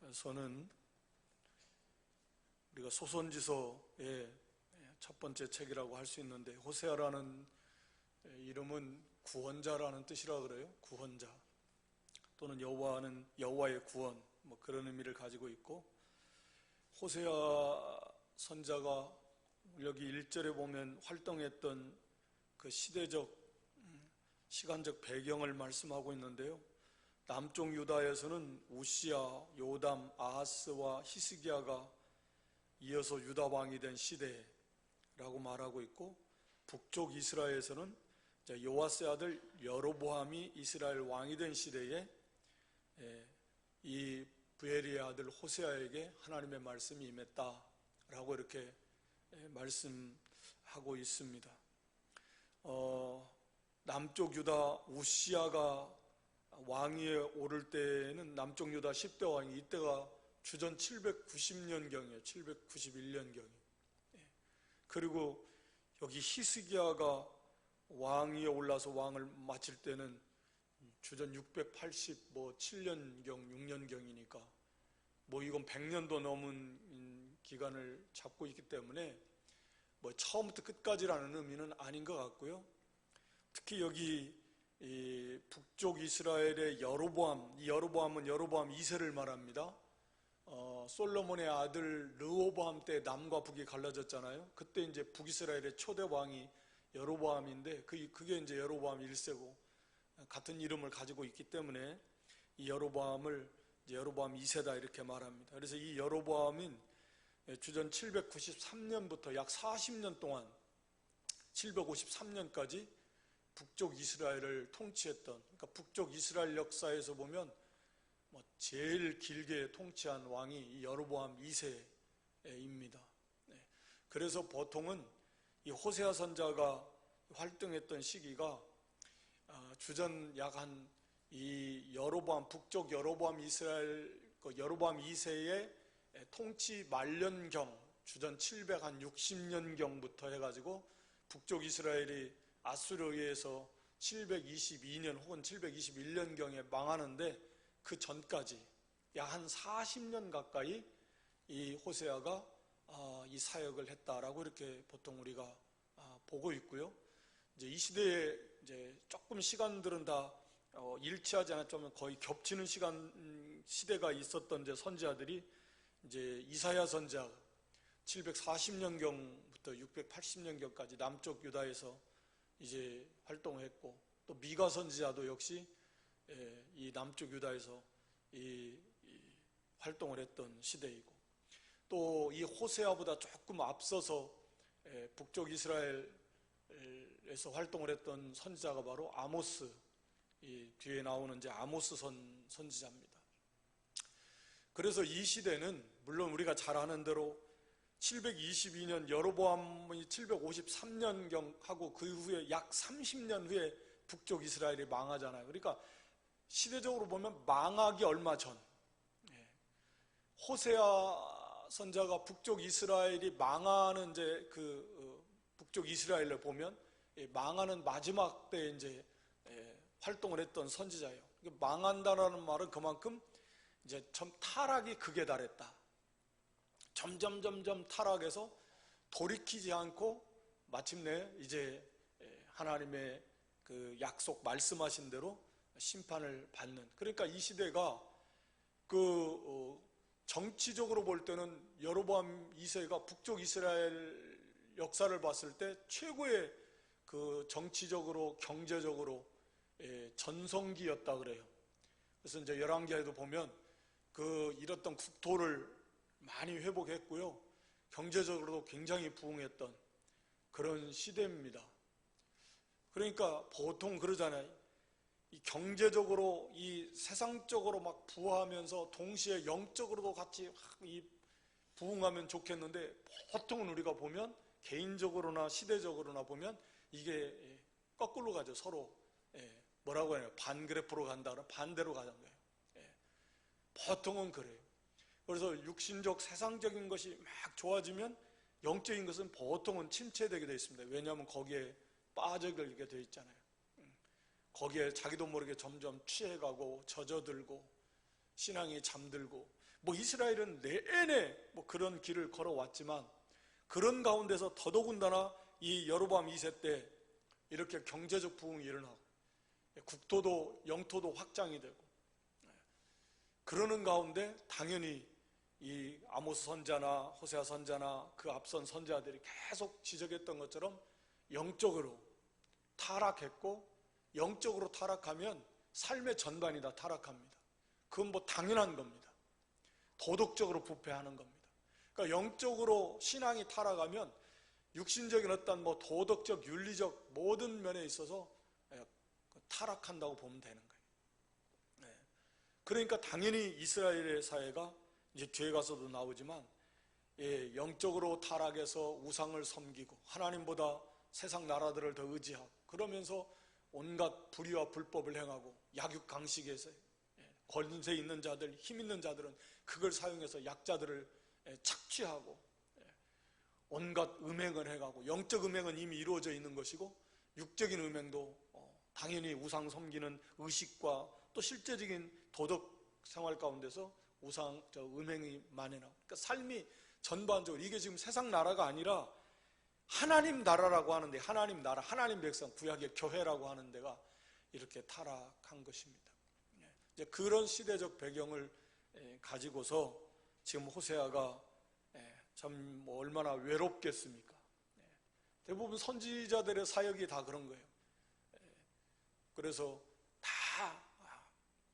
호세아서는 우리가 소선지서의 첫 번째 책이라고 할 수 있는데, 호세아라는 이름은 구원자라는 뜻이라 그래요. 구원자 또는 여호와의 구원, 그런 의미를 가지고 있고, 호세아 선자가 여기 1절에 보면 활동했던 그 시간적 배경을 말씀하고 있는데요. 남쪽 유다에서는 우시야, 요담, 아하스와 히스기야가 이어서 유다 왕이 된 시대라고 말하고 있고, 북쪽 이스라엘에서는 요아스의 아들 여로보암이 이스라엘 왕이 된 시대에 이 부엘리의 아들 호세아에게 하나님의 말씀이 임했다라고 이렇게 말씀하고 있습니다. 남쪽 유다 우시야가 왕위에 오를 때는 남쪽 유다 10대 왕이, 이때가 주전 790년경이에요. 791년경이. 그리고 여기 히스기야가 왕위에 올라서 왕을 마칠 때는 주전 687년경, 6년경이니까 이건 100년도 넘은 기간을 잡고 있기 때문에 처음부터 끝까지라는 의미는 아닌 것 같고요. 특히 여기 이 북쪽 이스라엘의 여로보암, 이 여로보암은 여로보암 2세를 말합니다. 솔로몬의 아들 르호보암 때 남과 북이 갈라졌잖아요. 그때 이제 북이스라엘의 초대 왕이 여로보암인데, 그게 이제 여로보암 1세고 같은 이름을 가지고 있기 때문에 이 여로보암을 이제 여로보암 2세다 이렇게 말합니다. 그래서 이 여로보암인 주전 793년부터 약 40년 동안 753년까지 북쪽 이스라엘을 통치했던, 그러니까 북쪽 이스라엘 역사에서 보면 제일 길게 통치한 왕이 이 여로보암 2세입니다. 그래서 보통은 이 호세아 선자가 활동했던 시기가 주전 약 이 여로보암, 북쪽 여로보암 여로보암 2세의 통치 말년경, 주전 760년경부터 해가지고 북쪽 이스라엘이 아수르에 의해서 722년 혹은 721년경에 망하는데, 그 전까지 약 한 40년 가까이 이 호세아가 이 사역을 했다라고 이렇게 보통 우리가 보고 있고요. 이제 이 시대에 이제 조금 시간들은 다 일치하지 않았지만 거의 겹치는 시대가 있었던 이제 선지자들이, 이제 이사야 선지자 740년경부터 680년경까지 남쪽 유다에서 이제 활동했고, 또 미가 선지자도 역시 이 남쪽 유다에서 이 활동을 했던 시대이고, 또 이 호세아보다 조금 앞서서 북쪽 이스라엘에서 활동을 했던 선지자가 바로 아모스, 이 뒤에 나오는 이제 아모스 선지자입니다. 그래서 이 시대는 물론 우리가 잘 아는 대로 722년 여로보암이 753년경 하고 그 후에 약 30년 후에 북쪽 이스라엘이 망하잖아요. 그러니까 시대적으로 보면 망하기 얼마 전, 호세아 선자가 북쪽 이스라엘이 망하는 이제 북쪽 이스라엘을 보면 망하는 마지막 때에 이제 활동을 했던 선지자예요. 망한다라는 말은 그만큼 이제 타락이 극에 달했다. 점점 타락해서 돌이키지 않고 마침내 이제 하나님의 그 약속 말씀하신 대로 심판을 받는, 그러니까 이 시대가 정치적으로 볼 때는 여로보암 2세가 북쪽 이스라엘 역사를 봤을 때 최고의 그 정치적으로 경제적으로 전성기였다 그래요. 그래서 이제 열왕기에도 보면 잃었던 국토를 많이 회복했고요, 경제적으로도 굉장히 부흥했던 그런 시대입니다. 그러니까 보통 그러잖아요. 이 경제적으로, 이 세상적으로 막 부하면서 동시에 영적으로도 같이 부흥하면 좋겠는데, 보통은 우리가 보면 개인적으로나 시대적으로나 보면 이게 거꾸로 가죠. 서로 뭐라고 해요? 반그래프로 간다, 반대로 가는 거예요. 보통은 그래요. 그래서 육신적 세상적인 것이 막 좋아지면 영적인 것은 보통은 침체되게 되어 있습니다. 왜냐하면 거기에 빠져들게 되어 있잖아요. 거기에 자기도 모르게 점점 취해가고 젖어들고 신앙이 잠들고, 뭐 이스라엘은 내내 뭐 그런 길을 걸어왔지만 그런 가운데서 더더군다나 이 여로보암 2세 때 이렇게 경제적 부흥이 일어나고 국토도 영토도 확장이 되고, 그러는 가운데 당연히 이 아모스 선자나 호세아 선자나 그 앞선 선자들이 계속 지적했던 것처럼 영적으로 타락했고, 영적으로 타락하면 삶의 전반이 다 타락합니다. 그건 뭐 당연한 겁니다. 도덕적으로 부패하는 겁니다. 그러니까 영적으로 신앙이 타락하면 육신적인 어떤 뭐 도덕적, 윤리적 모든 면에 있어서 타락한다고 보면 되는 거예요. 그러니까 당연히 이스라엘의 사회가 이제 뒤에 가서도 나오지만 영적으로 타락해서 우상을 섬기고 하나님보다 세상 나라들을 더 의지하고, 그러면서 온갖 불의와 불법을 행하고, 약육강식에서 권세 있는 자들, 힘 있는 자들은 그걸 사용해서 약자들을 착취하고 온갖 음행을 해가고, 영적 음행은 이미 이루어져 있는 것이고 육적인 음행도 당연히 우상 섬기는 의식과 또 실제적인 도덕 생활 가운데서 음행이 만연하고, 그러니까 삶이 전반적으로 이게 지금 세상 나라가 아니라 하나님 나라라고 하는데, 하나님 나라, 하나님 백성, 구약의 교회라고 하는 데가 이렇게 타락한 것입니다. 이제 그런 시대적 배경을 가지고서 지금 호세아가 참 얼마나 외롭겠습니까? 대부분 선지자들의 사역이 다 그런 거예요. 그래서 다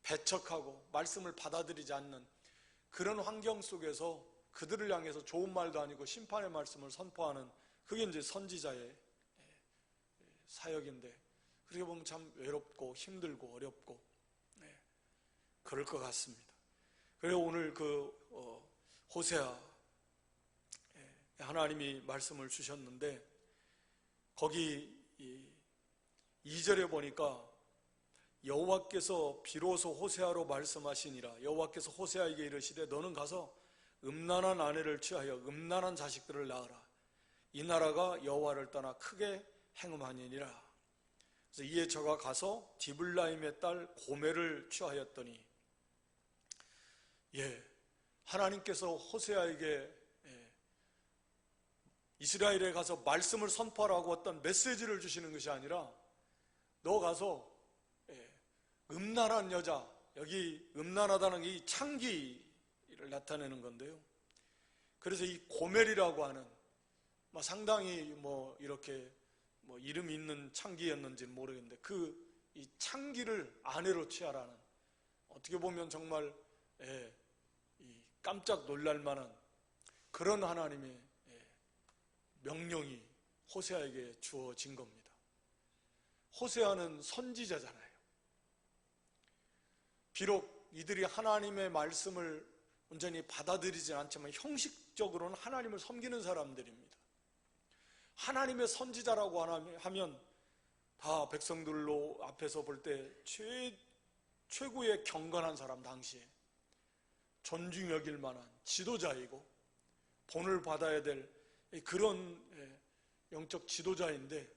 배척하고 말씀을 받아들이지 않는 그런 환경 속에서 그들을 향해서 좋은 말도 아니고 심판의 말씀을 선포하는, 그게 이제 선지자의 사역인데, 그렇게 보면 참 외롭고 힘들고 어렵고 그럴 것 같습니다. 그래서 오늘 호세아 하나님이 말씀을 주셨는데, 거기 2절에 보니까 여호와께서 비로소 호세아로 말씀하시니라. 여호와께서 호세아에게 이르시되 너는 가서 음란한 아내를 취하여 음란한 자식들을 낳으라. 이 나라가 여호와를 떠나 크게 행음하니라. 그래서 이에 저가 가서 디블라임의 딸 고멜을 취하였더니, 하나님께서 호세아에게 이스라엘에 가서 말씀을 선포하라고 어떤 메시지를 주시는 것이 아니라, 너 가서 음란한 여자, 여기 음란하다는 이 창기를 나타내는 건데요. 그래서 이 고멜이라고 하는 상당히 이렇게 이름이 있는 창기였는지는 모르겠는데, 이 창기를 아내로 취하라는, 어떻게 보면 정말 깜짝 놀랄 만한 그런 하나님의 명령이 호세아에게 주어진 겁니다. 호세아는 선지자잖아요. 비록 이들이 하나님의 말씀을 온전히 받아들이지 않지만 형식적으로는 하나님을 섬기는 사람들입니다. 하나님의 선지자라고 하면 다 백성들로 앞에서 볼 때 최고의 경건한 사람, 당시에 존중 여길 만한 지도자이고 본을 받아야 될 그런 영적 지도자인데,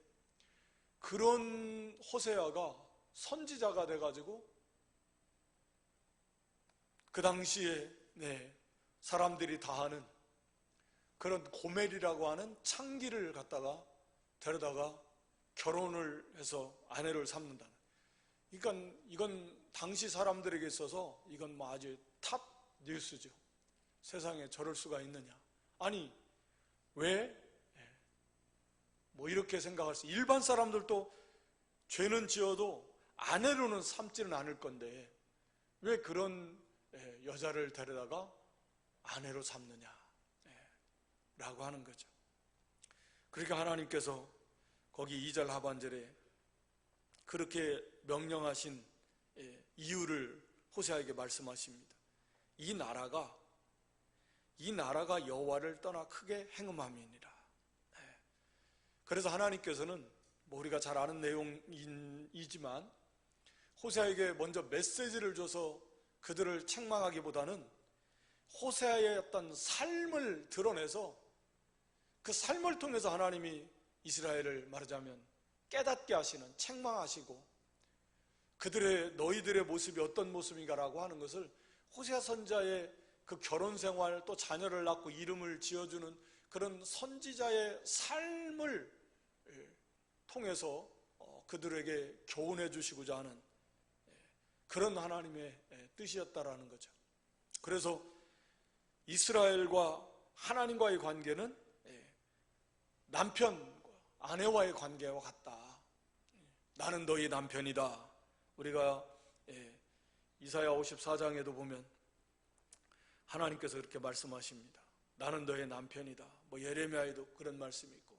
그런 호세아가 선지자가 돼가지고 그 당시에 사람들이 다 하는 그런 고멜이라고 하는 창기를 갖다가 데려다가 결혼을 해서 아내를 삼는다. 그러니까 이건 당시 사람들에게 있어서 이건 아주 탑 뉴스죠. 세상에 저럴 수가 있느냐. 아니, 왜? 이렇게 생각할 수, 일반 사람들도 죄는 지어도 아내로는 삼지는 않을 건데 왜 그런 여자를 데려다가 아내로 삼느냐 라고 하는 거죠. 그러니까 하나님께서 거기 2절 하반절에 그렇게 명령하신 이유를 호세아에게 말씀하십니다. 이 나라가 여호와를 떠나 크게 행음함이니라. 그래서 하나님께서는 우리가 잘 아는 내용이지만 호세아에게 먼저 메시지를 줘서 그들을 책망하기보다는 호세아의 어떤 삶을 드러내서 그 삶을 통해서 하나님이 이스라엘을 말하자면 깨닫게 하시는, 책망하시고 너희들의 모습이 어떤 모습인가라고 하는 것을 호세아 선지자의 그 결혼 생활, 또 자녀를 낳고 이름을 지어주는 그런 선지자의 삶을 통해서 그들에게 교훈해 주시고자 하는 그런 하나님의 뜻이었다라는 거죠. 그래서 이스라엘과 하나님과의 관계는 남편과 아내와의 관계와 같다. 나는 너희 남편이다. 우리가 이사야 54장에도 보면 하나님께서 그렇게 말씀하십니다. 나는 너의 남편이다. 예레미야에도 그런 말씀이 있고.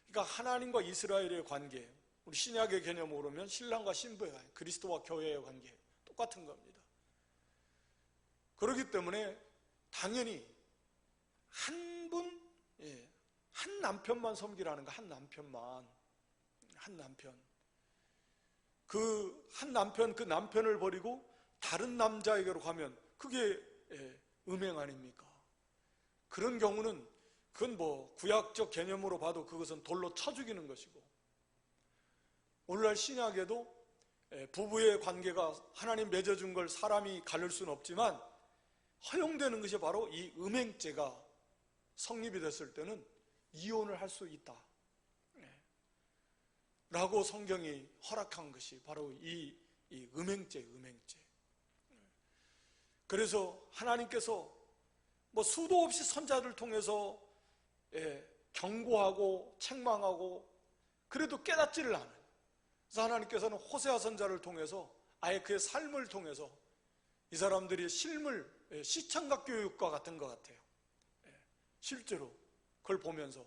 그러니까 하나님과 이스라엘의 관계, 우리 신약의 개념으로 보면 신랑과 신부의 관계, 그리스도와 교회의 관계 똑같은 겁니다. 그렇기 때문에 당연히 한 남편만 섬기라는 거, 한 남편. 그 한 남편, 그 남편을 버리고 다른 남자에게로 가면 그게 음행 아닙니까? 그런 경우는 그건 구약적 개념으로 봐도 그것은 돌로 쳐 죽이는 것이고, 오늘날 신약에도 부부의 관계가 하나님 맺어준 걸 사람이 가릴 수는 없지만 허용되는 것이 바로 이 음행죄가 성립이 됐을 때는 이혼을 할 수 있다 라고 성경이 허락한 것이 바로 이 음행죄. 그래서 하나님께서 수도 없이 선자들 통해서 경고하고 책망하고 그래도 깨닫지를 않아요. 그래서 하나님께서는 호세아 선자를 통해서 아예 그의 삶을 통해서 이 사람들이 시청각 교육과 같은 것 같아요. 실제로 그걸 보면서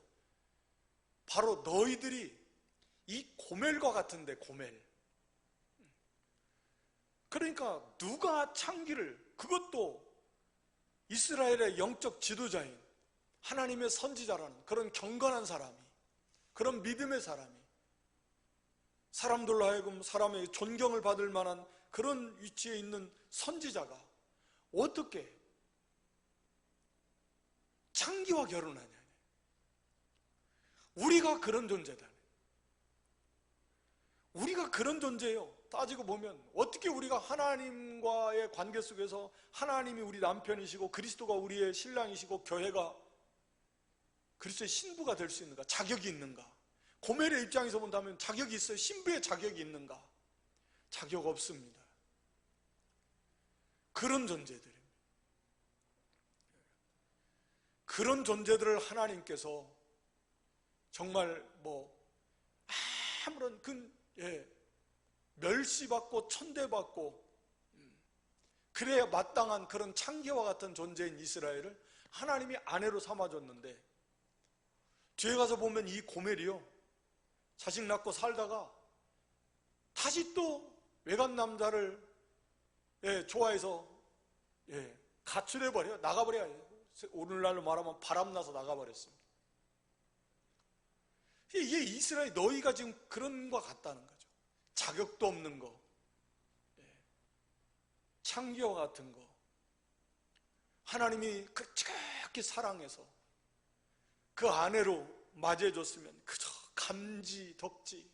바로 너희들이 이 고멜과 같은데, 고멜. 그러니까 누가 창기를, 그것도 이스라엘의 영적 지도자인 하나님의 선지자라는 그런 경건한 사람이, 그런 믿음의 사람이 사람들로 하여금 사람의 존경을 받을 만한 그런 위치에 있는 선지자가 어떻게 창기와 결혼하냐. 우리가 그런 존재다. 우리가 그런 존재예요. 따지고 보면 어떻게 우리가 하나님과의 관계 속에서 하나님이 우리 남편이시고 그리스도가 우리의 신랑이시고 교회가 그리스도의 신부가 될 수 있는가? 자격이 있는가? 고멜의 입장에서 본다면 자격이 있어요. 신부의 자격이 있는가? 자격 없습니다. 그런 존재들입니다. 그런 존재들을 하나님께서 정말 아무런 멸시받고 천대받고 그래야 마땅한 그런 창기와 같은 존재인 이스라엘을 하나님이 아내로 삼아줬는데, 뒤에 가서 보면 이 고멜이요, 자식 낳고 살다가 다시 또 외간 남자를 좋아해서 가출해버려요. 나가버려요. 오늘날로 말하면 바람나서 나가버렸습니다. 이게 이스라엘, 너희가 지금 그런 것 같다는 거죠. 자격도 없는 거, 창기와 같은 거, 하나님이 그 지극히 사랑해서 그 아내로 맞이해줬으면 그저 감지, 덕지,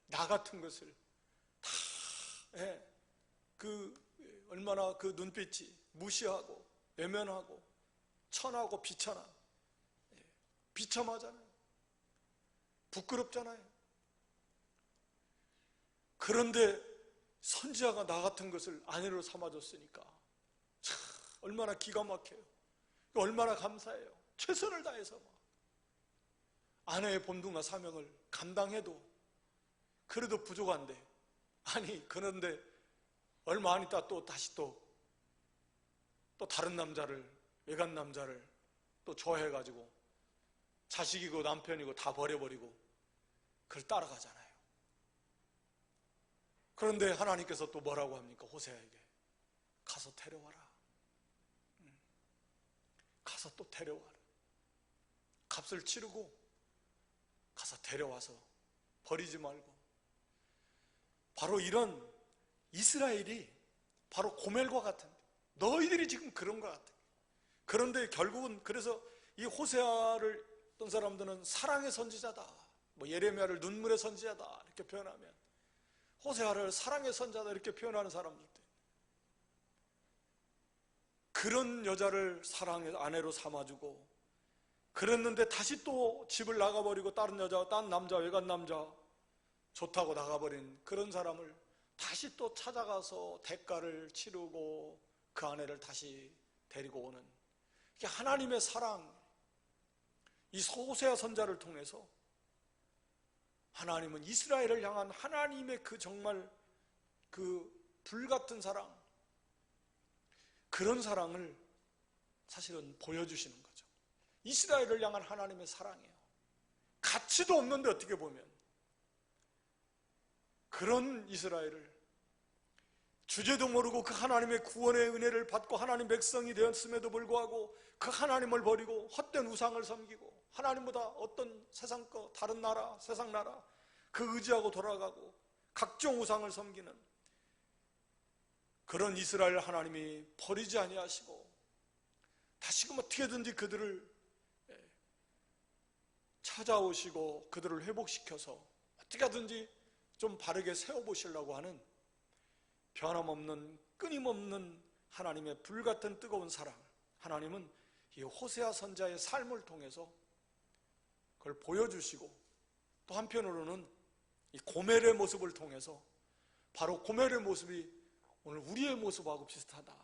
나 같은 것을 다 얼마나 그 눈빛이 무시하고 외면하고 천하고 비천한, 비참하잖아요. 부끄럽잖아요. 그런데 선지자가 나 같은 것을 아내로 삼아줬으니까 참 얼마나 기가 막혀요. 얼마나 감사해요. 최선을 다해서 아내의 본분과 사명을 감당해도 그래도 부족한데, 그런데 얼마 안 있다 또 다시 또 다른 남자를, 외간 남자를 또 좋아해가지고 자식이고 남편이고 다 버려버리고 그걸 따라가잖아요. 그런데 하나님께서 또 뭐라고 합니까? 호세아에게 가서 데려와라. 가서 또 데려와라. 값을 치르고 가서 데려와서 버리지 말고. 바로 이런 이스라엘이 바로 고멜과 같은데, 너희들이 지금 그런 것 같아. 그런데 결국은 그래서 이 호세아를 어떤 사람들은 사랑의 선지자다, 예레미야를 눈물의 선지자다 이렇게 표현하면, 호세아를 사랑의 선자다 이렇게 표현하는 사람들도 있고, 그런 여자를 사랑의 아내로 삼아주고, 그랬는데 다시 또 집을 나가버리고 다른 여자, 딴 남자, 외간 남자 좋다고 나가버린 그런 사람을 다시 또 찾아가서 대가를 치르고 그 아내를 다시 데리고 오는, 이게 하나님의 사랑. 이 호세아 선자를 통해서 하나님은 이스라엘을 향한 하나님의 그 정말 그 불같은 사랑, 그런 사랑을 사실은 보여주시는 거죠. 이스라엘을 향한 하나님의 사랑이에요. 가치도 없는데 어떻게 보면 그런 이스라엘을, 주제도 모르고 그 하나님의 구원의 은혜를 받고 하나님 백성이 되었음에도 불구하고 그 하나님을 버리고 헛된 우상을 섬기고 하나님보다 어떤 세상 거, 다른 나라, 세상 나라 그 의지하고 돌아가고 각종 우상을 섬기는 그런 이스라엘 하나님이 버리지 아니하시고 다시금 어떻게든지 그들을 찾아오시고 그들을 회복시켜서 어떻게 하든지 좀 바르게 세워보시려고 하는 변함없는 끊임없는 하나님의 불같은 뜨거운 사랑, 하나님은 이 호세아 선자의 삶을 통해서 그걸 보여주시고, 또 한편으로는 이 고멜의 모습을 통해서, 바로 고멜의 모습이 오늘 우리의 모습하고 비슷하다.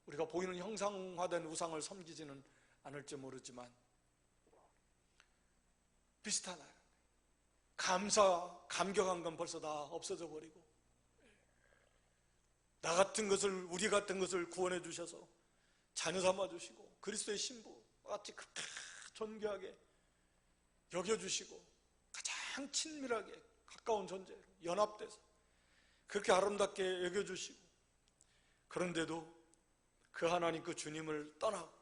우리가 보이는 형상화된 우상을 섬기지는 않을지 모르지만 비슷하다. 감격한 건 벌써 다 없어져 버리고, 나 같은 것을, 우리 같은 것을 구원해 주셔서 자녀 삼아 주시고 그리스도의 신부 같이 그렇게 존귀하게 여겨주시고 가장 친밀하게 가까운 존재로 연합돼서 그렇게 아름답게 여겨주시고, 그런데도 그 하나님 그 주님을 떠나고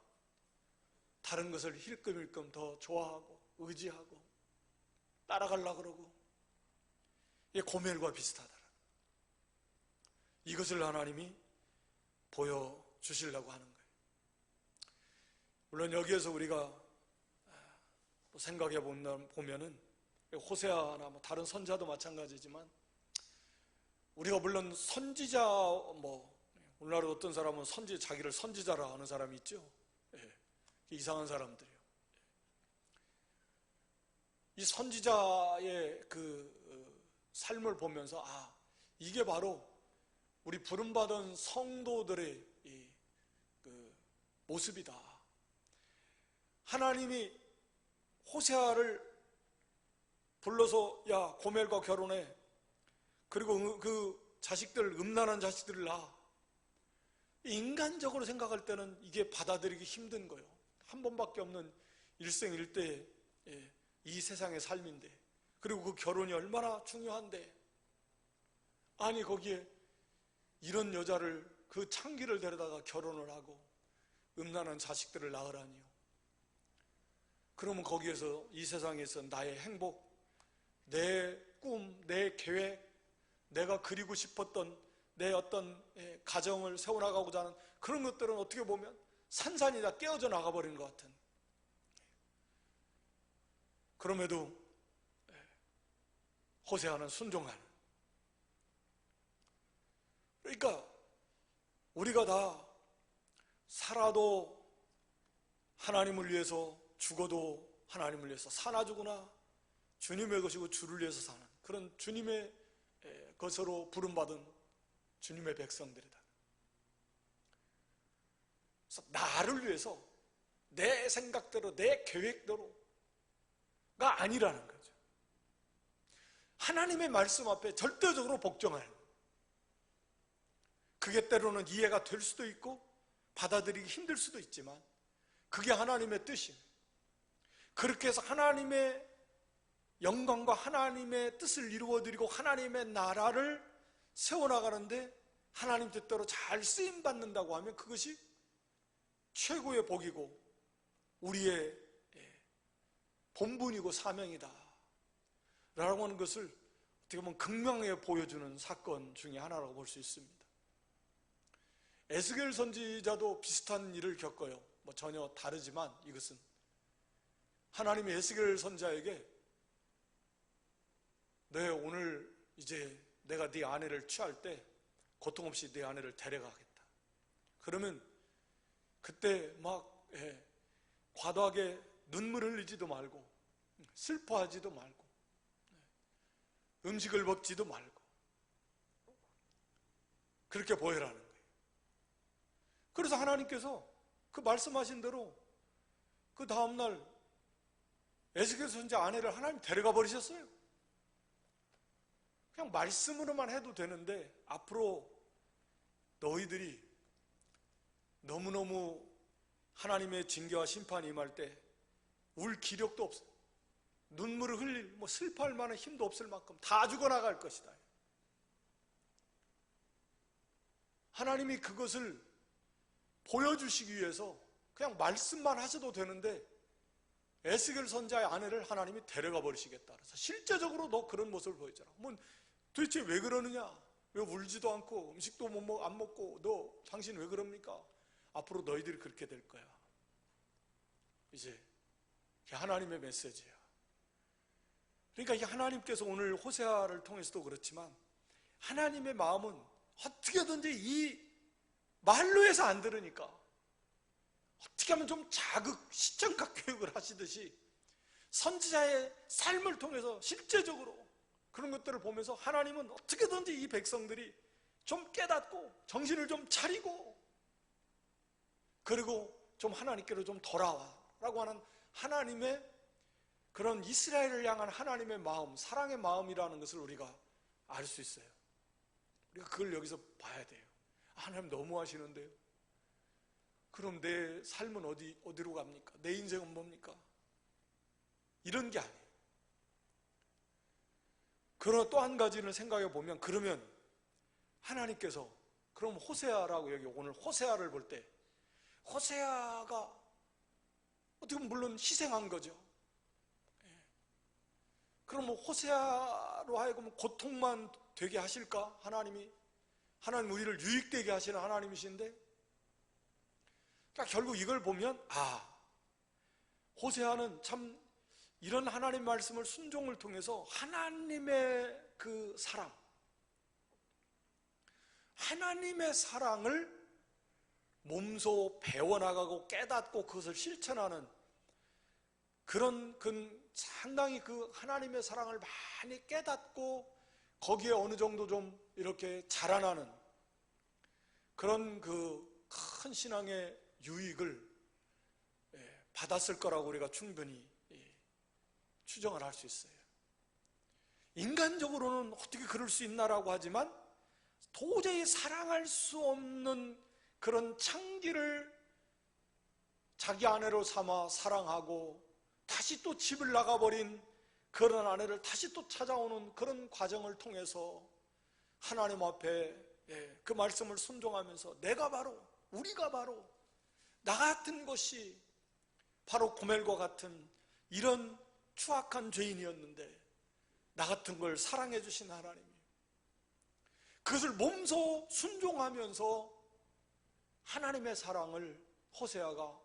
다른 것을 힐끔힐끔 더 좋아하고 의지하고 따라가려고 그러고, 이게 고멜과 비슷하다. 이것을 하나님이 보여주시려고 하는 거예요. 물론 여기에서 우리가 생각해 보면은 호세아나 다른 선자도 마찬가지지만, 우리가 물론 선지자, 오늘날에 어떤 사람은 자기를 선지자라 하는 사람이 있죠. 이상한 사람들이요. 이 선지자의 그 삶을 보면서 이게 바로 우리 부름받은 성도들의 그 모습이다. 하나님이 호세아를 불러서 야 고멜과 결혼해, 그리고 그 자식들, 음란한 자식들을 낳아. 인간적으로 생각할 때는 이게 받아들이기 힘든 거예요. 한 번밖에 없는 일생일대의 이 세상의 삶인데, 그리고 그 결혼이 얼마나 중요한데, 아니 거기에 이런 여자를, 그 창기를 데려다가 결혼을 하고 음란한 자식들을 낳으라니요. 그러면 거기에서, 이 세상에서 나의 행복, 내 꿈, 내 계획, 내가 그리고 싶었던 내 어떤 가정을 세워나가고자 하는 그런 것들은 어떻게 보면 산산이 다 깨어져 나가버린 것 같은. 그럼에도 호세아는 순종하는. 그러니까 우리가 다 살아도 하나님을 위해서, 죽어도 하나님을 위해서, 사나 죽으나 주님의 것이고 주를 위해서 사는 그런 주님의 것으로 부름받은 주님의 백성들이다. 그래서 나를 위해서 내 생각대로, 내 계획대로가 아니라는 거죠. 하나님의 말씀 앞에 절대적으로 복종하는, 그게 때로는 이해가 될 수도 있고 받아들이기 힘들 수도 있지만 그게 하나님의 뜻이에요. 그렇게 해서 하나님의 영광과 하나님의 뜻을 이루어드리고 하나님의 나라를 세워나가는데 하나님 뜻대로 잘 쓰임받는다고 하면 그것이 최고의 복이고 우리의 본분이고 사명이다 라고 하는 것을 어떻게 보면 극명하게 보여주는 사건 중에 하나라고 볼 수 있습니다. 에스겔 선지자도 비슷한 일을 겪어요. 전혀 다르지만 이것은 하나님이 에스겔 선지자에게 네, 오늘 이제 내가 네 아내를 취할 때 고통 없이 네 아내를 데려가겠다. 그러면 그때 막 과도하게 눈물 흘리지도 말고 슬퍼하지도 말고 음식을 먹지도 말고 그렇게 보여라는 거예요. 그래서 하나님께서 그 말씀하신 대로 그 다음날 에스겔 선지자 아내를 하나님 데려가 버리셨어요. 그냥 말씀으로만 해도 되는데 앞으로 너희들이 너무너무 하나님의 징계와 심판이 임할 때 울 기력도 없어요. 눈물을 흘릴 슬퍼할 만한 힘도 없을 만큼 다 죽어나갈 것이다. 하나님이 그것을 보여주시기 위해서 그냥 말씀만 하셔도 되는데 에스겔 선지자의 아내를 하나님이 데려가 버리시겠다. 그래서 실제적으로 너 그런 모습을 보였잖아. 도대체 왜 그러느냐? 왜 울지도 않고 음식도 안 먹고 당신 왜 그럽니까? 앞으로 너희들이 그렇게 될 거야. 이제 하나님의 메시지야. 그러니까 이 하나님께서 오늘 호세아를 통해서도 그렇지만 하나님의 마음은 어떻게든지 이 말로 해서 안 들으니까 어떻게 하면 좀 시청각 교육을 하시듯이 선지자의 삶을 통해서 실제적으로 그런 것들을 보면서 하나님은 어떻게든지 이 백성들이 좀 깨닫고 정신을 좀 차리고 그리고 좀 하나님께로 좀 돌아와라고 하는 하나님의 그런 이스라엘을 향한 하나님의 마음, 사랑의 마음이라는 것을 우리가 알 수 있어요. 우리가 그걸 여기서 봐야 돼요. 하나님 너무 하시는데요. 그럼 내 삶은 어디로 갑니까? 내 인생은 뭡니까? 이런 게 아니에요. 그러나 또 한 가지를 생각해 보면 그러면 하나님께서 그럼 호세아라고 여기 오늘 호세아를 볼 때 호세아가 어떻게 보면 물론 희생한 거죠. 그럼 호세아로 하여금 고통만 되게 하실까? 하나님 우리를 유익되게 하시는 하나님이신데 그러니까 결국 이걸 보면 호세아는 참 이런 하나님 말씀을 순종을 통해서 하나님의 그 사랑, 하나님의 사랑을 몸소 배워나가고 깨닫고 그것을 실천하는 그런 상당히 그 하나님의 사랑을 많이 깨닫고 거기에 어느 정도 좀 이렇게 자라나는 그런 그 큰 신앙의 유익을 받았을 거라고 우리가 충분히 추정을 할 수 있어요. 인간적으로는 어떻게 그럴 수 있나라고 하지만 도저히 사랑할 수 없는 그런 창기를 자기 아내로 삼아 사랑하고 다시 또 집을 나가버린 그런 아내를 다시 또 찾아오는 그런 과정을 통해서 하나님 앞에 그 말씀을 순종하면서 우리가 바로 나 같은 것이 바로 고멜과 같은 이런 추악한 죄인이었는데 나 같은 걸 사랑해 주신 하나님이 그것을 몸소 순종하면서 하나님의 사랑을 호세아가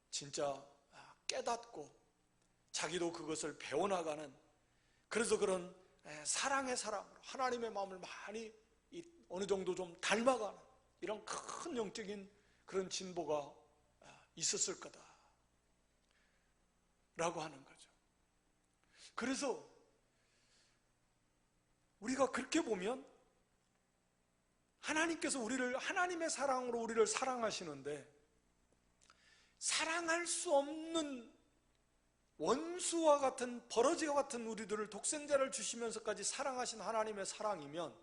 진짜 깨닫고 자기도 그것을 배워나가는 그래서 그런 사랑의 사랑으로 하나님의 마음을 많이 어느 정도 좀 닮아가는 이런 큰 영적인 그런 진보가 있었을 거다 라고 하는 거죠. 그래서 우리가 그렇게 보면 하나님께서 하나님의 사랑으로 우리를 사랑하시는데 사랑할 수 없는 원수와 같은 버러지와 같은 우리들을 독생자를 주시면서까지 사랑하신 하나님의 사랑이면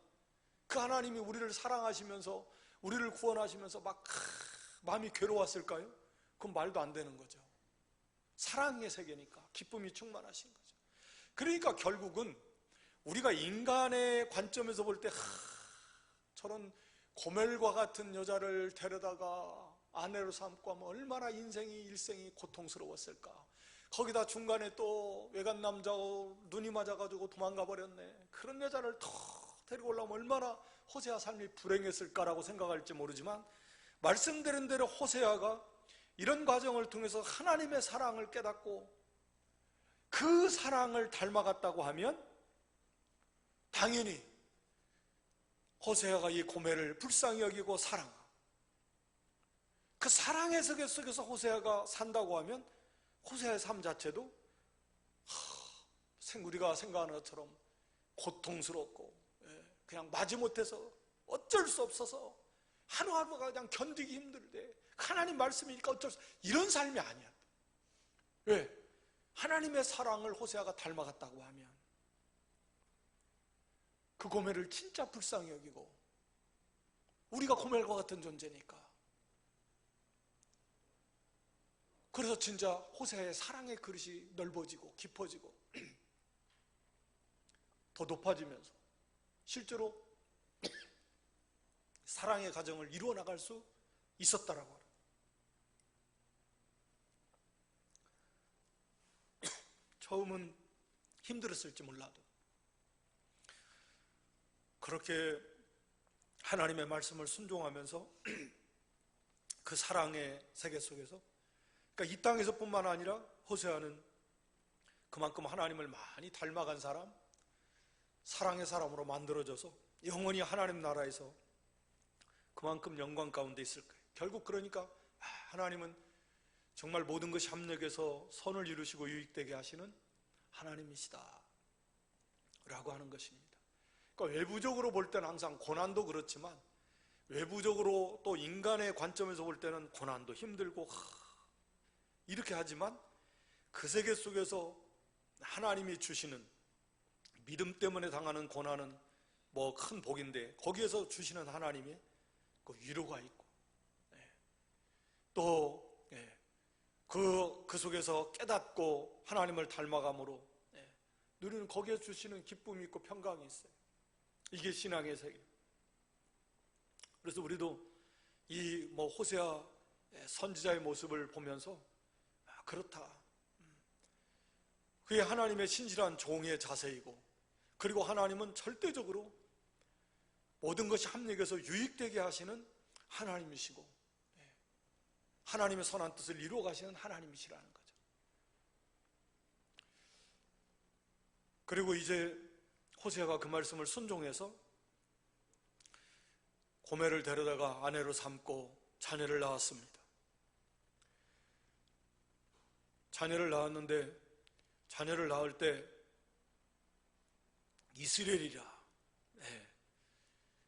그 하나님이 우리를 사랑하시면서 우리를 구원하시면서 마음이 괴로웠을까요? 그건 말도 안 되는 거죠. 사랑의 세계니까 기쁨이 충만하신 거죠. 그러니까 결국은 우리가 인간의 관점에서 볼 때 저런 고멜과 같은 여자를 데려다가 아내로 삼고 하면 얼마나 일생이 고통스러웠을까. 거기다 중간에 또 외간 남자하고 눈이 맞아가지고 도망가 버렸네. 그런 여자를 더 데리고 올라오면 얼마나 호세아 삶이 불행했을까라고 생각할지 모르지만 말씀드린 대로 호세아가 이런 과정을 통해서 하나님의 사랑을 깨닫고 그 사랑을 닮아갔다고 하면 당연히 호세아가 이 고멜을 불쌍히 여기고 사랑하고, 그 사랑의 세계 속에서 호세아가 산다고 하면 호세아의 삶 자체도 우리가 생각하는 것처럼 고통스럽고 그냥 마지못해서 어쩔 수 없어서 하루하루가 그냥 견디기 힘들대, 하나님 말씀이니까 어쩔 수, 이런 삶이 아니야. 왜? 하나님의 사랑을 호세아가 닮아갔다고 하면 그 고멜을 진짜 불쌍히 여기고, 우리가 고멜과 같은 존재니까. 그래서 진짜 호세아의 사랑의 그릇이 넓어지고 깊어지고 더 높아지면서 실제로 사랑의 가정을 이루어 나갈 수 있었다라고 합니다. 처음은 힘들었을지 몰라도 그렇게 하나님의 말씀을 순종하면서 그 사랑의 세계 속에서, 그러니까 이 땅에서뿐만 아니라 호세아는 그만큼 하나님을 많이 닮아간 사람, 사랑의 사람으로 만들어져서 영원히 하나님 나라에서 그만큼 영광 가운데 있을 거예요. 결국 그러니까 하나님은 정말 모든 것이 합력해서 선을 이루시고 유익되게 하시는 하나님이시다 라고 하는 것입니다. 그러니까 외부적으로 볼 때는 항상 고난도 그렇지만, 외부적으로 또 인간의 관점에서 볼 때는 고난도 힘들고 이렇게 하지만, 그 세계 속에서 하나님이 주시는 믿음 때문에 당하는 고난은 뭐 큰 복인데, 거기에서 주시는 하나님의 그 위로가 있고, 또 그 속에서 깨닫고 하나님을 닮아감으로 누리는, 거기에 주시는 기쁨이 있고 평강이 있어요. 이게 신앙의 세계. 그래서 우리도 이 호세아 선지자의 모습을 보면서 그렇다, 그게 하나님의 신실한 종의 자세이고, 그리고 하나님은 절대적으로 모든 것이 합력해서 유익되게 하시는 하나님이시고, 하나님의 선한 뜻을 이루어 가시는 하나님이시라는 거죠. 그리고 이제 호세아가 그 말씀을 순종해서 고멜을 데려다가 아내로 삼고 자녀를 낳았습니다. 자녀를 낳았는데, 자녀를 낳을 때 이스라엘이라,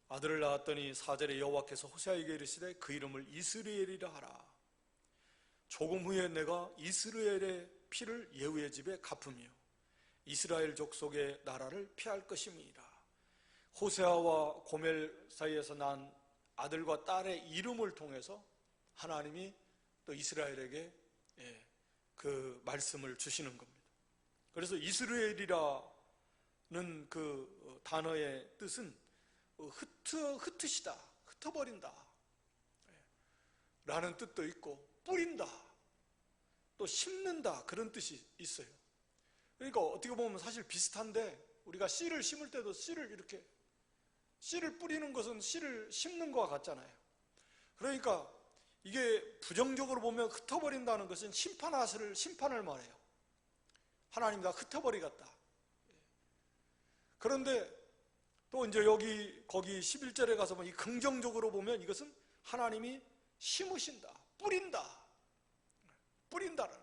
아들을 낳았더니 4절에 여호와께서 호세아에게 이르시되 그 이름을 이스라엘이라 하라. 조금 후에 내가 이스라엘의 피를 예후의 집에 갚으며 이스라엘 족속의 나라를 피할 것임이라. 호세아와 고멜 사이에서 난 아들과 딸의 이름을 통해서 하나님이 또 이스라엘에게 그 말씀을 주시는 겁니다. 그래서 이스라엘이라는 그 단어의 뜻은 흩으시다, 흩어버린다 라는 뜻도 있고, 뿌린다, 또 심는다, 그런 뜻이 있어요. 그러니까 어떻게 보면 사실 비슷한데, 우리가 씨를 심을 때도 씨를 뿌리는 것은 씨를 심는 것과 같잖아요. 그러니까 이게 부정적으로 보면 흩어버린다는 것은 심판을 말해요. 하나님 다 흩어버리겠다. 그런데 또 이제 거기 11절에 가서 보면, 이 긍정적으로 보면 이것은 하나님이 심으신다, 뿌린다는.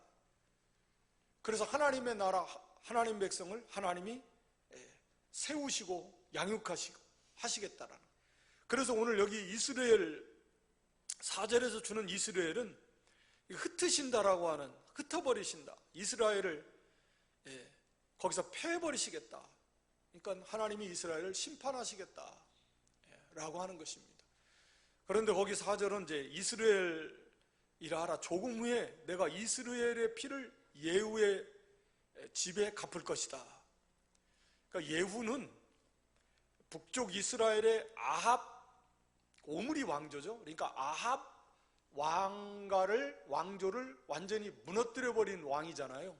그래서 하나님의 나라, 하나님 백성을 하나님이 세우시고 양육하시고 하시겠다라는. 그래서 오늘 여기 이스라엘 4절에서 주는 이스라엘은 흩으신다라고 하는, 흩어버리신다, 이스라엘을 거기서 패해버리시겠다. 그러니까 하나님이 이스라엘을 심판하시겠다 라고 하는 것입니다. 그런데 거기 4절은 이제 이스라엘이라 하라. 조금 후에 내가 이스라엘의 피를 예후의 집에 갚을 것이다. 그러니까 예후는 북쪽 이스라엘의 아합, 오므리 왕조죠. 그러니까 아합 왕조를 완전히 무너뜨려버린 왕이잖아요.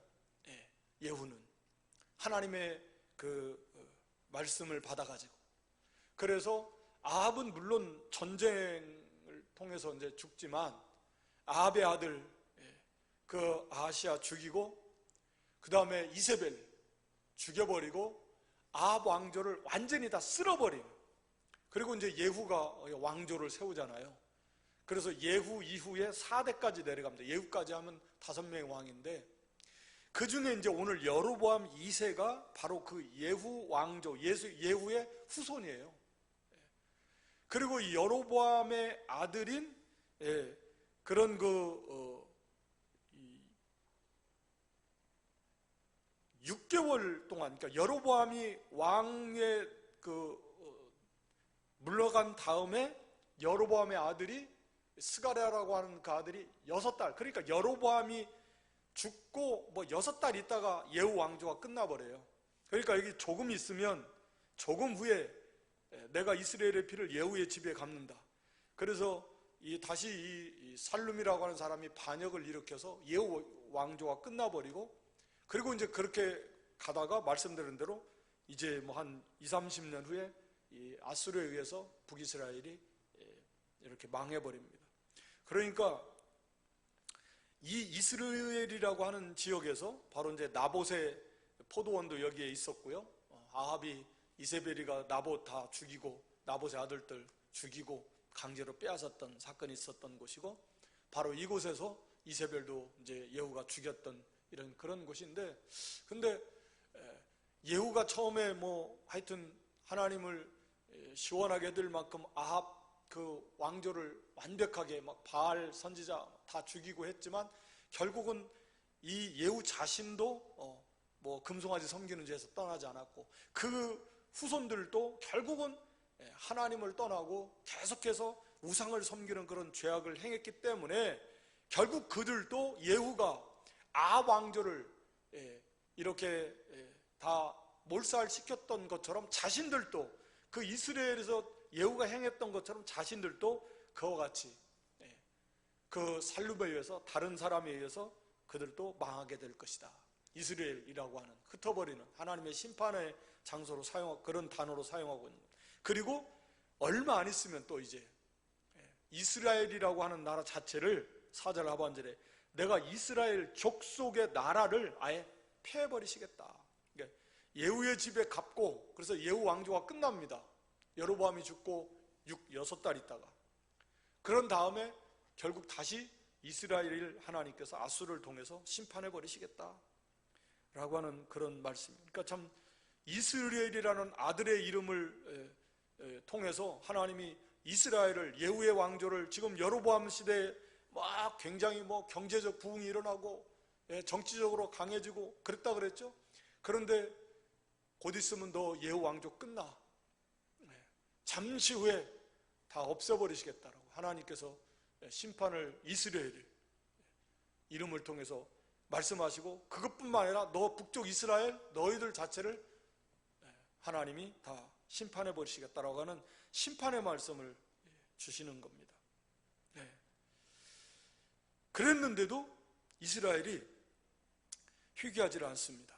예후는 하나님의 그 말씀을 받아가지고, 그래서 아합은 물론 전쟁을 통해서 이제 죽지만, 아합의 아들 그 아하시야 죽이고, 그 다음에 이세벨 죽여버리고, 아합 왕조를 완전히 다 쓸어버리는. 그리고 이제 예후가 왕조를 세우잖아요. 그래서 예후 이후에 4대까지 내려갑니다. 예후까지 하면 5명의 왕인데, 그 중에 이제 오늘 여로보암 2세가 바로 그 예후 왕조, 예후의 후손이에요. 그리고 이 여로보암의 아들인 그런 6개월 동안, 그러니까 여로보암이 왕에 물러간 다음에 여로보암의 아들이 스가랴라고 하는 그 아들이 6달, 그러니까 여로보암이 죽고 6달 있다가 예후 왕조가 끝나버려요. 그러니까 여기 조금 있으면, 조금 후에 내가 이스라엘의 피를 예후의 집에 갚는다. 그래서 다시 이 살룸이라고 하는 사람이 반역을 일으켜서 예후 왕조가 끝나버리고, 그리고 이제 그렇게 가다가 말씀드린 대로 이제 한 20-30년 후에 이 아수르에 의해서 북이스라엘이 이렇게 망해버립니다. 그러니까 이 이스라엘이라고 하는 지역에서 바로 이제 나봇의 포도원도 여기에 있었고요. 아합이 이세벨이가 나봇 다 죽이고, 나봇의 아들들 죽이고 강제로 빼앗았던 사건이 있었던 곳이고, 바로 이곳에서 이세벨도 이제 예후가 죽였던 이런 그런 곳인데, 근데 예후가 처음에 하여튼 하나님을 시원하게 해줄 만큼 아합 그 왕조를 완벽하게 바알 선지자 다 죽이고 했지만, 결국은 이 예후 자신도 금송아지 섬기는 죄에서 떠나지 않았고, 그 후손들도 결국은 하나님을 떠나고 계속해서 우상을 섬기는 그런 죄악을 행했기 때문에, 결국 그들도 예후가 아합 왕조를 이렇게 다 몰살시켰던 것처럼 자신들도 그 이스라엘에서 예후가 행했던 것처럼 자신들도 그와 같이 그 살룸에 의해서, 다른 사람에 의해서 그들도 망하게 될 것이다. 이스라엘이라고 하는 흩어버리는 하나님의 심판의 장소로 그런 단어로 사용하고 있는 것. 그리고 얼마 안 있으면 또 이제 이스라엘이라고 하는 나라 자체를 4절 하반절에 내가 이스라엘 족속의 나라를 아예 폐해버리시겠다. 그러니까 예후의 집에 갚고, 그래서 예후 왕조가 끝납니다. 여로보암이 죽고 6달 있다가, 그런 다음에 결국 다시 이스라엘 하나님께서 아수르를 통해서 심판해 버리시겠다 라고 하는 그런 말씀입니다. 그러니까 참 이스라엘이라는 아들의 이름을 통해서 하나님이 이스라엘을, 예후의 왕조를, 지금 여로보암 시대에 막 굉장히 경제적 부흥이 일어나고 정치적으로 강해지고 그랬다 그랬죠. 그런데 곧 있으면 너 예후 왕조 끝나, 잠시 후에 다 없애버리시겠다라고 하나님께서 심판을 이스라엘 이름을 통해서 말씀하시고, 그것뿐만 아니라 너 북쪽 이스라엘 너희들 자체를 하나님이 다 심판해 버리시겠다라고 하는 심판의 말씀을 주시는 겁니다. 그랬는데도 이스라엘이 회개하지 않습니다.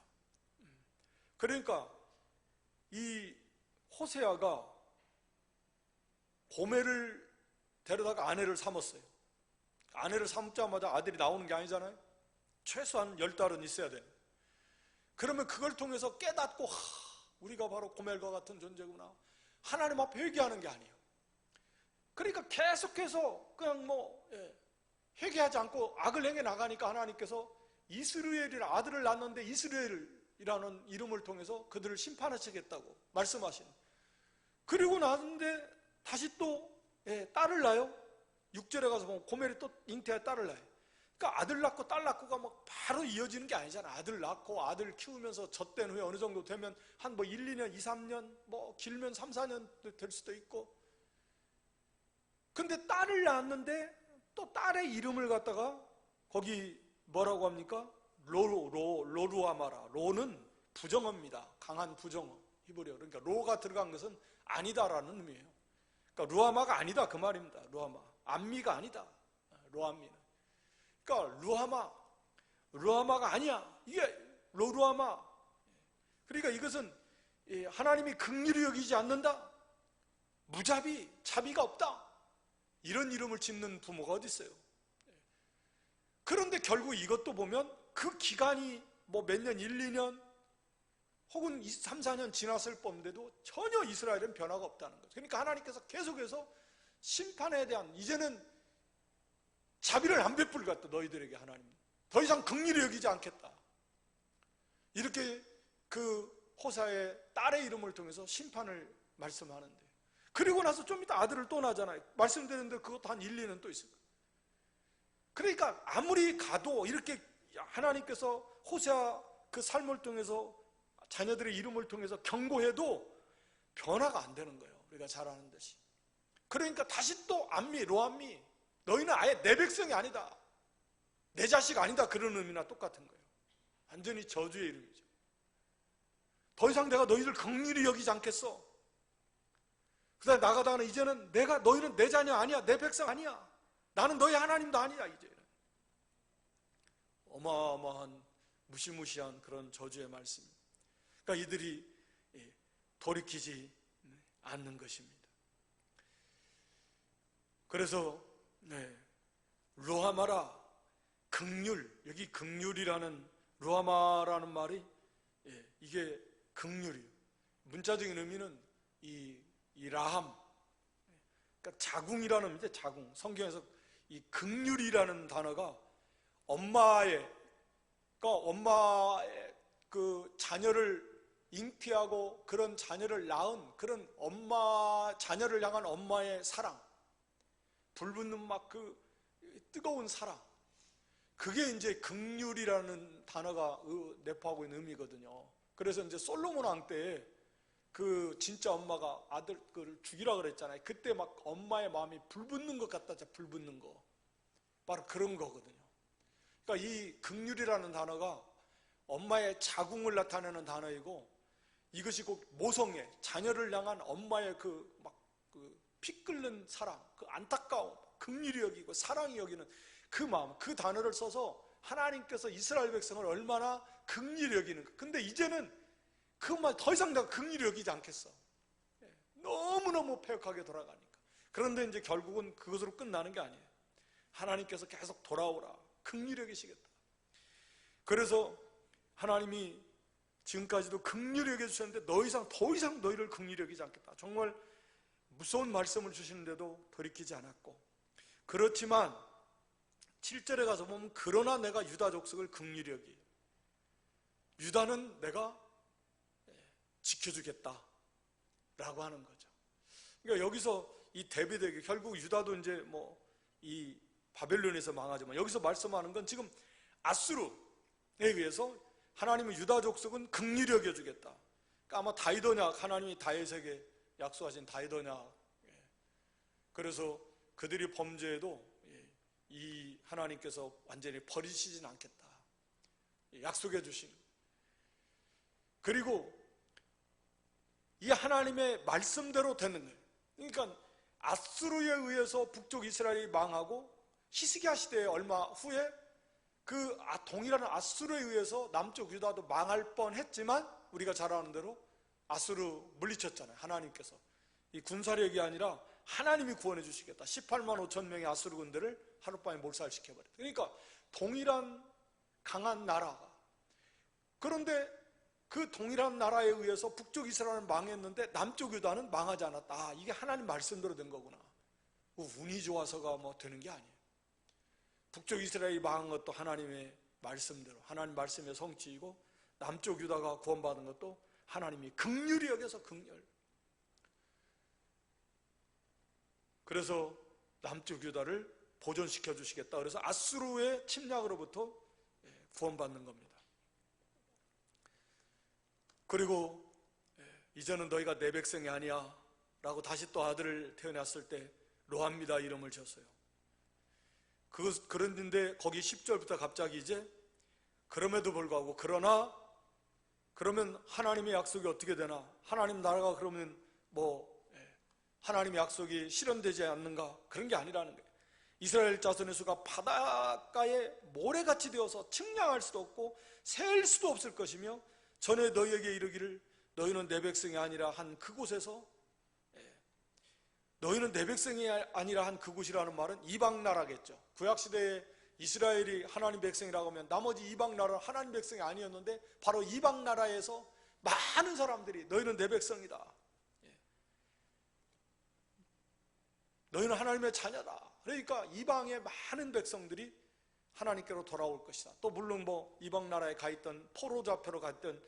그러니까 이 호세아가 고멜을 데려다가 아내를 삼았어요. 아내를 삼자마자 아들이 나오는 게 아니잖아요. 최소한 10달은 있어야 돼요. 그러면 그걸 통해서 깨닫고, 우리가 바로 고멜과 같은 존재구나, 하나님 앞에 회개하는 게 아니에요. 그러니까 계속해서 그냥 회개하지 않고 악을 행해 나가니까 하나님께서 이스라엘이라는 아들을 낳았는데 이스라엘이라는 이름을 통해서 그들을 심판하시겠다고 말씀하신. 그리고 나는데 다시 또 딸을 낳아요. 6절에 가서 보면 고멜이 또 잉태한 딸을 낳아요. 그러니까 아들 낳고 딸 낳고가 바로 이어지는 게 아니잖아. 아들 낳고 아들 키우면서 젖된 후에 어느 정도 되면 한 1, 2년, 2, 3년, 길면 3, 4년 될 수도 있고. 근데 딸을 낳았는데 또 딸의 이름을 갖다가 거기 뭐라고 합니까? 로루아마라. 로는 부정어입니다. 강한 부정어, 히브리어. 그러니까 로가 들어간 것은 아니다라는 의미예요. 그러니까 루아마가 아니다 그 말입니다. 루아마, 암미가 아니다. 로암미는. 그러니까 루아마가 아니야. 이게 로루아마. 그러니까 이것은 하나님이 긍휼히 여기지 않는다, 무자비, 자비가 없다, 이런 이름을 짓는 부모가 어디 있어요? 그런데 결국 이것도 보면 그 기간이 몇 년, 1, 2년 혹은 3, 4년 지났을 뻔데도 전혀 이스라엘은 변화가 없다는 거죠. 그러니까 하나님께서 계속해서 심판에 대한, 이제는 자비를 안 베풀겠다. 너희들에게 하나님 더 이상 긍휼히 여기지 않겠다. 이렇게 그 호사의 딸의 이름을 통해서 심판을 말씀하는데, 그리고 나서 좀 이따 아들을 또 낳잖아요. 말씀드렸는데 그것도 한 1, 2년 또 있을 거예요. 그러니까 아무리 가도 이렇게 하나님께서 호세아 그 삶을 통해서 자녀들의 이름을 통해서 경고해도 변화가 안 되는 거예요. 우리가 잘 아는 듯이. 그러니까 다시 또 암미, 로암미, 너희는 아예 내 백성이 아니다, 내 자식 아니다, 그런 의미나 똑같은 거예요. 완전히 저주의 이름이죠. 더 이상 내가 너희들 긍휼히 여기지 않겠어. 그 다음에 나가다가는 이제는 너희는 내 자녀 아니야, 내 백성 아니야, 나는 너희 하나님도 아니야. 이제는 어마어마한 무시무시한 그런 저주의 말씀. 그러니까 이들이 돌이키지 않는 것입니다. 그래서 루하마라, 긍휼, 여기 긍휼이라는, 루하마라는 말이 이게 긍휼이에요. 문자적인 의미는 이 라함, 그러니까 자궁이라는 의미죠. 자궁. 성경에서 이 긍휼이라는 단어가 엄마의 그 자녀를 잉태하고 그런 자녀를 낳은 그런 자녀를 향한 엄마의 사랑, 불붙는 막 그 뜨거운 사랑, 그게 이제 긍휼이라는 단어가 내포하고 있는 의미거든요. 그래서 이제 솔로몬 왕 때에 그 진짜 엄마가 아들 그 죽이라 그랬잖아요. 그때 막 엄마의 마음이 불붙는 것 같다. 불붙는 거, 바로 그런 거거든요. 그러니까 이 긍휼이라는 단어가 엄마의 자궁을 나타내는 단어이고, 이것이 꼭 모성애, 자녀를 향한 엄마의 그 피 끓는 사랑, 그 안타까움, 긍휼히 여기고 사랑이 여기는 그 마음, 그 단어를 써서 하나님께서 이스라엘 백성을 얼마나 긍휼히 여기는가. 근데 이제는 그 말 더 이상 내가 긍휼히 여기지 않겠어. 너무너무 패역하게 돌아가니까. 그런데 이제 결국은 그것으로 끝나는 게 아니에요. 하나님께서 계속 돌아오라, 긍휼히 여기시겠다. 그래서 하나님이 지금까지도 긍휼히 여겨주셨는데 더 이상 너희를 긍휼히 여기지 않겠다. 정말 무서운 말씀을 주시는데도 돌이키지 않았고, 그렇지만 7절에 가서 보면 그러나 내가 유다 족속을 긍휼히 여기, 유다는 내가 지켜주겠다 라고 하는 거죠. 그러니까 여기서 이 대비되게, 결국 유다도 이제 이 바벨론에서 망하지만 여기서 말씀하는 건 지금 아수르에 의해서 하나님은 유다 족속은 긍휼히 여겨주겠다. 그러니까 아마 다윗 언약, 하나님이 다윗에게 약속하신 다윗 언약, 그래서 그들이 범죄해도 이 하나님께서 완전히 버리시진 않겠다 약속해 주신. 그리고 이 하나님의 말씀대로 되는 거예요. 그러니까 아수르에 의해서 북쪽 이스라엘이 망하고 히스기야 시대에 얼마 후에 그 동일한 아수르에 의해서 남쪽 유다도 망할 뻔했지만 우리가 잘 아는 대로 아수르 물리쳤잖아요. 하나님께서 이 군사력이 아니라 하나님이 구원해 주시겠다. 18만 5천 명의 아수르 군대를 하룻밤에 몰살시켜버렸다. 그러니까 동일한 강한 나라가, 그런데 그 동일한 나라에 의해서 북쪽 이스라엘은 망했는데 남쪽 유다는 망하지 않았다. 이게 하나님 말씀대로 된 거구나. 운이 좋아서가 되는 게 아니에요. 북쪽 이스라엘이 망한 것도 하나님의 말씀대로, 하나님 말씀의 성취이고, 남쪽 유다가 구원받은 것도 하나님이 긍휼히 여겨서 긍휼. 그래서 남쪽 유다를 보존시켜 주시겠다. 그래서 아수르의 침략으로부터 구원받는 겁니다. 그리고 이제는 너희가 내 백성이 아니야 라고 다시 또 아들을 태어났을 때 로합니다 이름을 지었어요. 그런데 거기 10절부터 갑자기 이제 그럼에도 불구하고 그러면 하나님의 약속이 어떻게 되나? 하나님 나라가 그러면 하나님의 약속이 실현되지 않는가? 그런 게 아니라는 거예요. 이스라엘 자손의 수가 바닷가에 모래같이 되어서 측량할 수도 없고 셀 수도 없을 것이며, 전에 너희에게 이르기를 너희는 내 백성이 아니라 한 그곳에서, 너희는 내 백성이 아니라 한 그곳이라는 말은 이방 나라겠죠. 구약시대에 이스라엘이 하나님 백성이라고 하면 나머지 이방 나라는 하나님 백성이 아니었는데 바로 이방 나라에서 많은 사람들이 너희는 내 백성이다, 너희는 하나님의 자녀다. 그러니까 이방의 많은 백성들이 하나님께로 돌아올 것이다. 또 물론 이방 나라에 가 있던 포로 잡혀로 갔던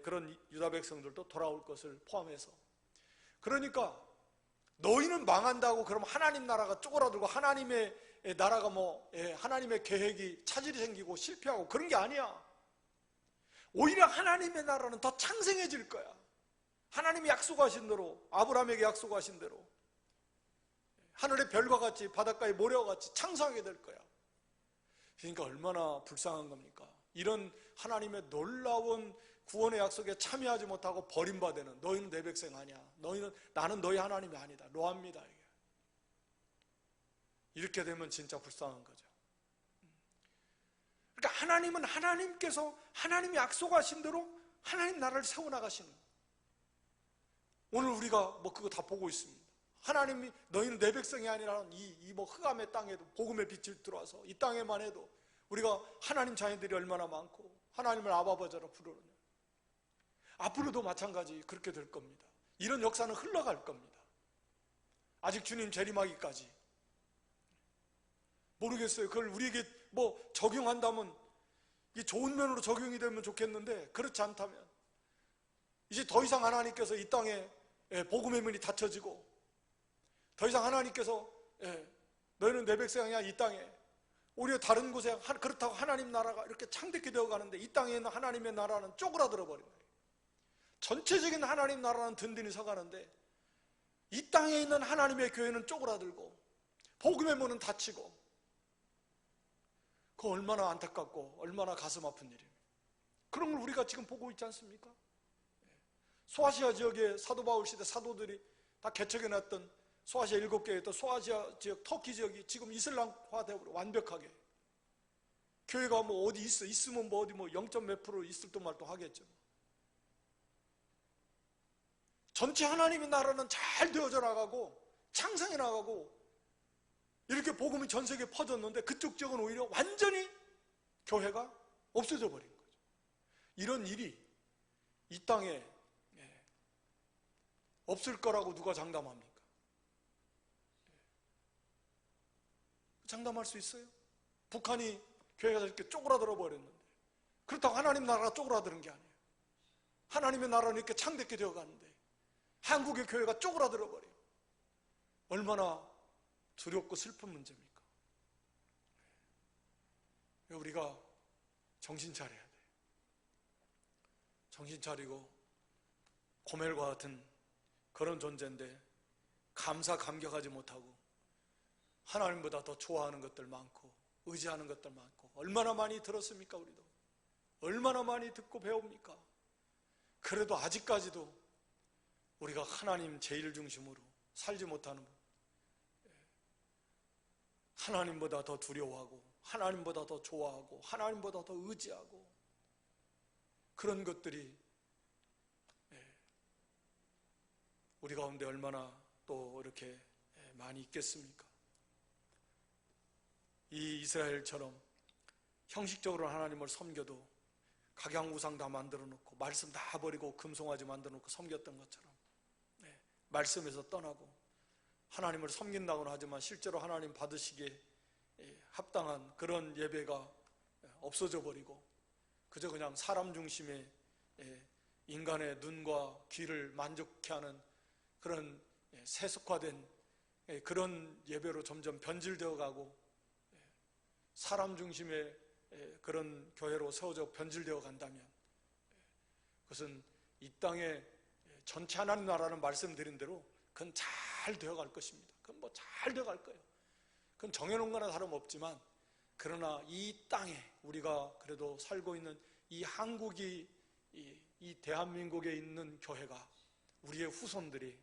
그런 유다 백성들도 돌아올 것을 포함해서, 그러니까 너희는 망한다고 그럼 하나님 나라가 쪼그라들고 하나님의 나라가 하나님의 계획이 차질이 생기고 실패하고 그런 게 아니야. 오히려 하나님의 나라는 더 창생해질 거야. 하나님이 약속하신 대로, 아브라함에게 약속하신 대로 하늘의 별과 같이 바닷가의 모래와 같이 창성하게 될 거야. 그러니까 얼마나 불쌍한 겁니까? 이런 하나님의 놀라운 구원의 약속에 참여하지 못하고 버림받는 너희는 내 백성 아니야, 나는 너희 하나님이 아니다, 로합니다. 이렇게 되면 진짜 불쌍한 거죠. 그러니까 하나님은 하나님께서 하나님이 약속하신 대로 하나님 나라를 세워나가시는 거예요. 오늘 우리가 그거 다 보고 있습니다. 하나님이 너희는 내 백성이 아니라 이 흑암의 땅에도 복음의 빛이 들어와서 이 땅에만 해도 우리가 하나님 자녀들이 얼마나 많고 하나님을 아버지라 부르느냐. 앞으로도 마찬가지 그렇게 될 겁니다. 이런 역사는 흘러갈 겁니다. 아직 주님 재림하기까지. 모르겠어요. 그걸 우리에게 적용한다면 이 좋은 면으로 적용이 되면 좋겠는데, 그렇지 않다면 이제 더 이상 하나님께서 이 땅에 복음의 문이 닫혀지고, 더 이상 하나님께서 너희는 내 백성이야 이 땅에, 오히려 다른 곳에 그렇다고 하나님 나라가 이렇게 창대케 되어 가는데 이 땅에 있는 하나님의 나라는 쪼그라들어 버린 거예요. 전체적인 하나님 나라는 든든히 서가는데 이 땅에 있는 하나님의 교회는 쪼그라들고 복음의 문은 닫히고, 그거 얼마나 안타깝고 얼마나 가슴 아픈 일입니다. 그런 걸 우리가 지금 보고 있지 않습니까? 소아시아 지역의 사도 바울 시대 사도들이 다 개척해놨던 소아시아 7개의 또 소아시아 지역, 터키 지역이 지금 이슬람화 되어버려. 완벽하게 교회가 어디 있으면 어디 0. 몇 프로 있을 듯 말도 하겠죠. 전체 하나님의 나라는 잘 되어져 나가고 창성해 나가고 이렇게 복음이 전 세계에 퍼졌는데 그쪽 지역은 오히려 완전히 교회가 없어져 버린 거죠. 이런 일이 이 땅에 없을 거라고 누가 장담합니까? 장담할 수 있어요? 북한이 교회가 이렇게 쪼그라들어 버렸는데, 그렇다고 하나님 나라가 쪼그라드는 게 아니에요. 하나님의 나라는 이렇게 창대케 되어 가는데 한국의 교회가 쪼그라들어 버려요. 얼마나 두렵고 슬픈 문제입니까? 우리가 정신 차려야 돼요. 정신 차리고 고멜과 같은 그런 존재인데 감사 감격하지 못하고 하나님보다 더 좋아하는 것들 많고 의지하는 것들 많고, 얼마나 많이 들었습니까? 우리도 얼마나 많이 듣고 배웁니까? 그래도 아직까지도 우리가 하나님 제일 중심으로 살지 못하는, 하나님보다 더 두려워하고 하나님보다 더 좋아하고 하나님보다 더 의지하고 그런 것들이 우리 가운데 얼마나 또 이렇게 많이 있겠습니까? 이 이스라엘처럼 형식적으로 하나님을 섬겨도 각양우상 다 만들어 놓고 말씀 다 버리고 금송아지 만들어 놓고 섬겼던 것처럼 말씀에서 떠나고 하나님을 섬긴다고는 하지만 실제로 하나님 받으시기에 합당한 그런 예배가 없어져 버리고 그저 그냥 사람 중심의 인간의 눈과 귀를 만족케 하는 그런 세속화된 그런 예배로 점점 변질되어 가고 사람 중심의 그런 교회로 세워져 변질되어 간다면 그것은 이 땅에 전체 하나님 나라는 말씀드린 대로 그건 잘 되어갈 것입니다. 그건 잘 되어갈 거예요. 그건 정해놓은 거나 다름없지만, 그러나 이 땅에 우리가 그래도 살고 있는 이 한국이 이 대한민국에 있는 교회가, 우리의 후손들이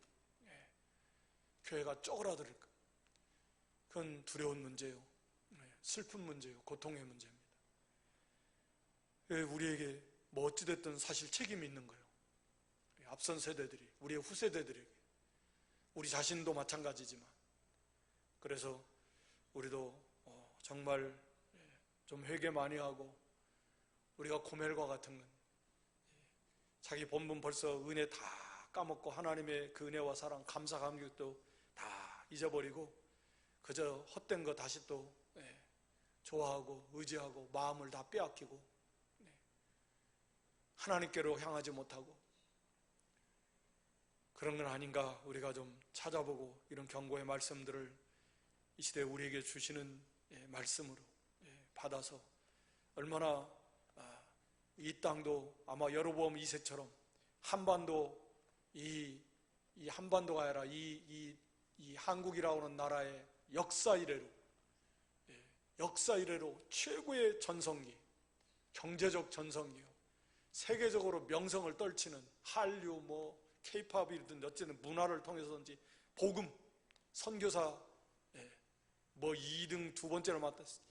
교회가 쪼그라들 것, 그건 두려운 문제요, 슬픈 문제요, 고통의 문제입니다. 우리에게 어찌됐든 사실 책임이 있는 거예요. 앞선 세대들이, 우리의 후세대들에게, 우리 자신도 마찬가지지만. 그래서 우리도 정말 좀 회개 많이 하고, 우리가 고멜과 같은 건 자기 본분 벌써 은혜 다 까먹고 하나님의 그 은혜와 사랑, 감사, 감격도 다 잊어버리고 그저 헛된 거 다시 또 좋아하고 의지하고 마음을 다 빼앗기고 하나님께로 향하지 못하고 그런 건 아닌가 우리가 좀 찾아보고 이런 경고의 말씀들을 이 시대에 우리에게 주시는 말씀으로 받아서 얼마나 이 땅도 아마 여로보암 2세처럼 한반도 이 한반도가 아니라 이 한국이라고 하는 나라의 역사 이래로 최고의 전성기, 경제적 전성기요, 세계적으로 명성을 떨치는 한류, 케이팝이든 어쨌든 문화를 통해서든지 복음, 선교사 2등 두 번째로 맡았어요.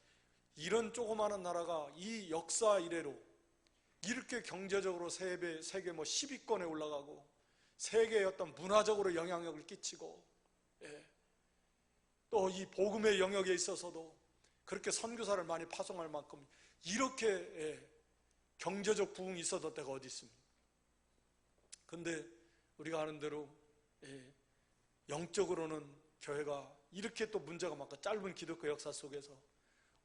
이런 조그마한 나라가 이 역사 이래로 이렇게 경제적으로 세계 10위권에 올라가고 세계의 어떤 문화적으로 영향력을 끼치고 또 이 복음의 영역에 있어서도 그렇게 선교사를 많이 파송할 만큼 이렇게 경제적 부흥이 있었던 때가 어디 있습니까? 그런데 우리가 아는 대로 영적으로는 교회가 이렇게 또 문제가 많고 짧은 기독교 역사 속에서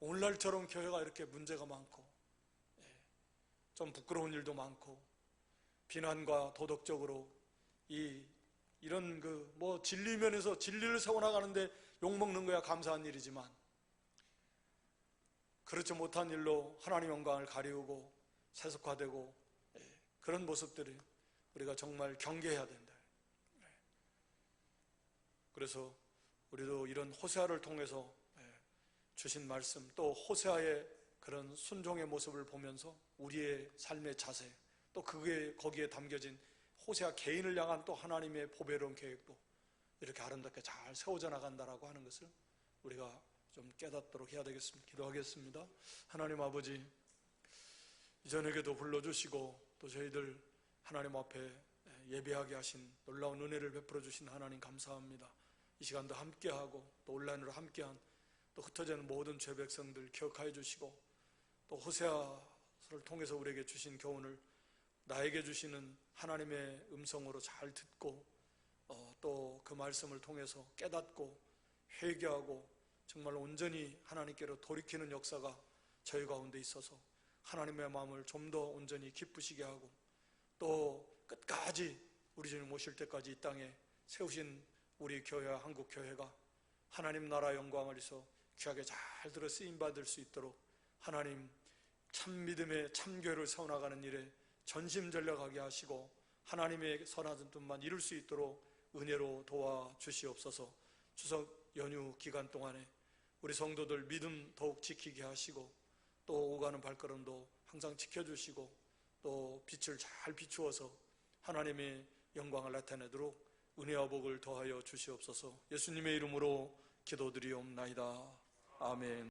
오늘날처럼 교회가 이렇게 문제가 많고 좀 부끄러운 일도 많고 비난과 도덕적으로 이런 진리 면에서 진리를 세워나가는데 욕먹는 거야 감사한 일이지만 그렇지 못한 일로 하나님 영광을 가리우고 세속화되고 그런 모습들이 우리가 정말 경계해야 된다. 그래서 우리도 이런 호세아를 통해서 주신 말씀 또 호세아의 그런 순종의 모습을 보면서 우리의 삶의 자세 또 거기에 담겨진 호세아 개인을 향한 또 하나님의 보배로운 계획도 이렇게 아름답게 잘 세워져 나간다라고 하는 것을 우리가 좀 깨닫도록 해야 되겠습니다. 기도하겠습니다. 하나님 아버지, 이전에게도 불러주시고 또 저희들 하나님 앞에 예배하게 하신 놀라운 은혜를 베풀어 주신 하나님 감사합니다. 이 시간도 함께하고 또 온라인으로 함께한 또 흩어지는 모든 죄 백성들 기억하여 주시고 또 호세아를 통해서 우리에게 주신 교훈을 나에게 주시는 하나님의 음성으로 잘 듣고 또 그 말씀을 통해서 깨닫고 회개하고 정말 온전히 하나님께로 돌이키는 역사가 저희 가운데 있어서 하나님의 마음을 좀 더 온전히 기쁘시게 하고 또 끝까지 우리 주님 오실 때까지 이 땅에 세우신 우리 교회와 한국 교회가 하나님 나라 영광을 위해서 귀하게 잘 들어 쓰임받을 수 있도록 하나님 참 믿음의 참교회를 세워나가는 일에 전심전력하게 하시고 하나님의 선한 뜻만 이룰 수 있도록 은혜로 도와주시옵소서. 추석 연휴 기간 동안에 우리 성도들 믿음 더욱 지키게 하시고 또 오가는 발걸음도 항상 지켜주시고 또 빛을 잘 비추어서 하나님의 영광을 나타내도록 은혜와 복을 더하여 주시옵소서. 예수님의 이름으로 기도드리옵나이다. 아멘.